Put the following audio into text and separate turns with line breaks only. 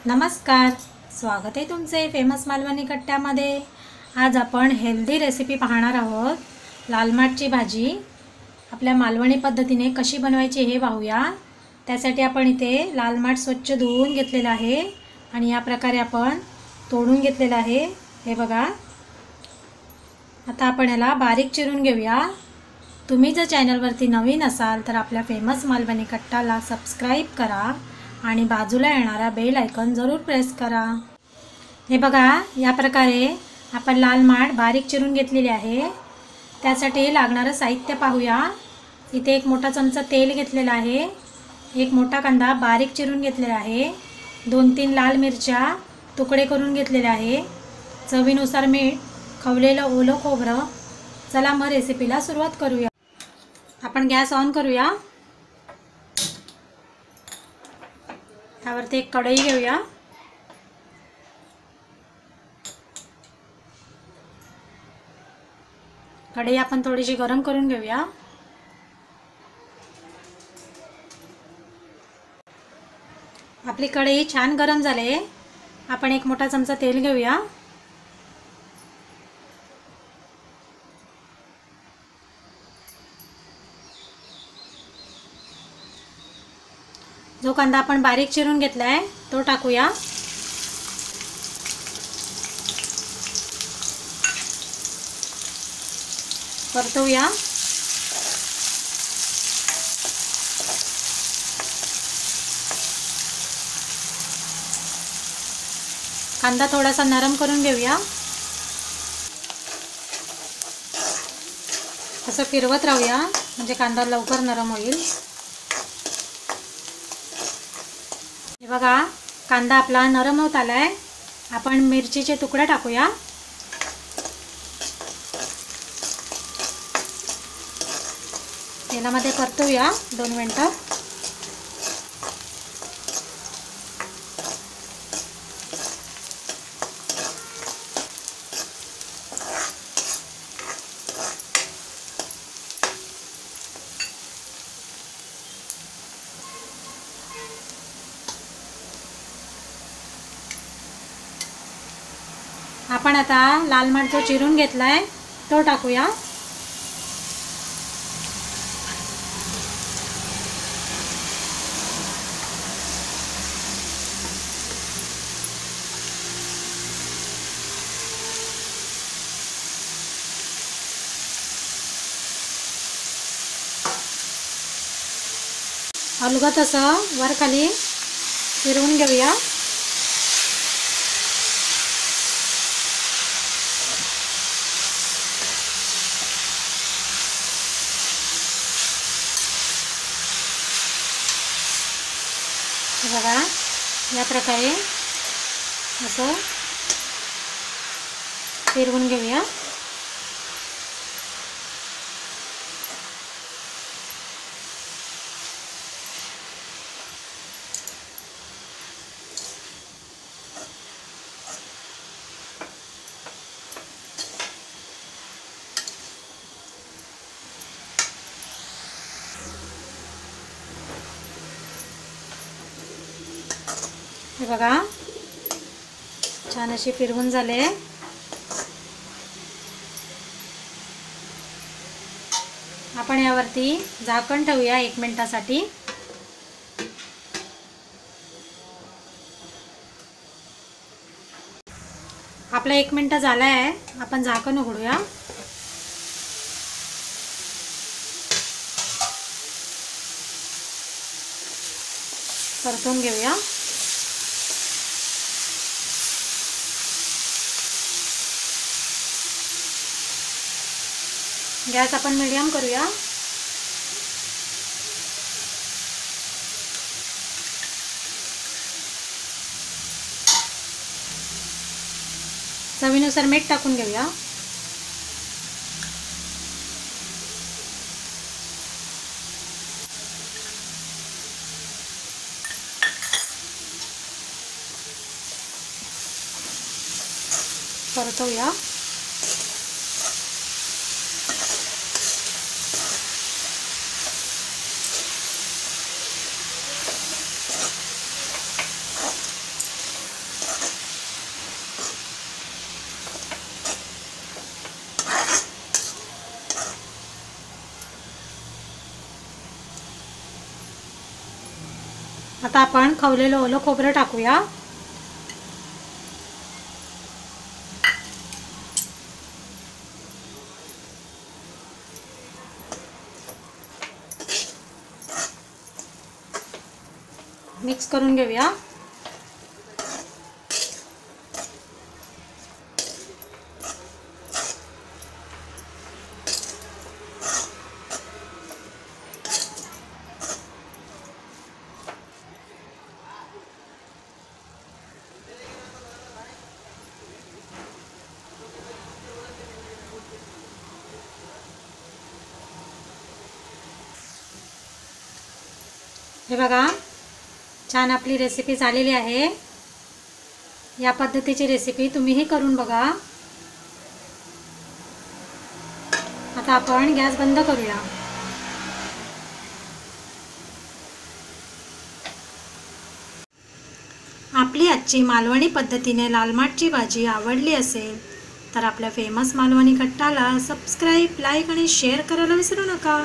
नमस्कार, स्वागत आहे तुमचे फेमस मालवणी कट्ट्यामध्ये। आज आपण हेल्दी रेसिपी पाहणार आहोत। लाल माठची भाजी आपल्या मालवणी पद्धतीने कशी बनवायची हे पाहूया। त्यासाठी आपण इथे लाल माठ स्वच्छ धुवून घेतलेला आहे आणि या प्रकारे आपण तोडून घेतलेला आहे। हे बघा, आता आपण याला बारीक चिरून घेऊया। तुम्ही जर चॅनलवरती नवीन असाल तर आपल्या फेमस मालवणी कट्टाला सबस्क्राइब करा आणि बाजूला येणारा बेल आयकॉन जरूर प्रेस करा। हे बघा, या प्रकारे आपण लाल माठ बारीक चिरून घेतलेली आहे। त्यासाठी लागणारे साहित्य पाहूया। इथे एक मोठा चमचा तेल घेतलेला आहे, एक मोठा कांदा बारीक चिरून घेतलेला आहे, 2-3 लाल मिरच्या तुकडे करून घेतलेले आहे, चवीनुसार मीठ, खवलेलं ओलं खोबरं। चला मग रेसिपीला सुरुवात करूया। आपण गॅस ऑन करूया। त्यावरती एक कढई घेऊया। कढई आपण थोडीशी गरम करून घेऊया। आपली कढई छान गरम झाली। आपण एक मोठा चमचा तेल घेऊया। जो कांदा आपण बारीक चिरून घेतलाय तो टाकूया। परतवूया। कांदा थोडासा नरम करून घेऊया। असं फिरवत राहूया म्हणजे कांदा लवकर नरम होईल। हे बघा, कांदा आपला नरम होत आलाय। आपण मिरचीचे तुकडे टाकूया। तेलामध्ये परतूया 2 मिनिटं। आपण आता लाल माठ जो चिरून घेतलाय तो टाकूया। अलगद असं वर खाली फिरवून घेऊया। बघा, या प्रकारे असं फिरवून घेऊया। हे बघा, छान अशी फिरवून झाले। आपण यावरती झाकण ठेवूया 1 मिनिटासाठी। आपला 1 मिनिट झाला आहे। आपण झाकण उघडूया। परतून घेऊया। गॅस आपण मीडियम करूया। चवीनुसार मीठ टाकून घेऊया। परतवूया। आता आपण खवलेलं ओलं खोबरं टाकूया. मिक्स करून घेऊया. हे बघा, छान आपली रेसिपी झालेली आहे. या पद्धतीची रेसिपी तुम्हीही करून बघा. आता आपण गॅस बंद करूया. आपली आजची मालवणी पद्धतीने लाल माठची भाजी आवडली असेल तर आपल्या फेमस मालवणी कट्टाला सबस्क्राईब, लाईक आणि शेअर करायला विसरू नका.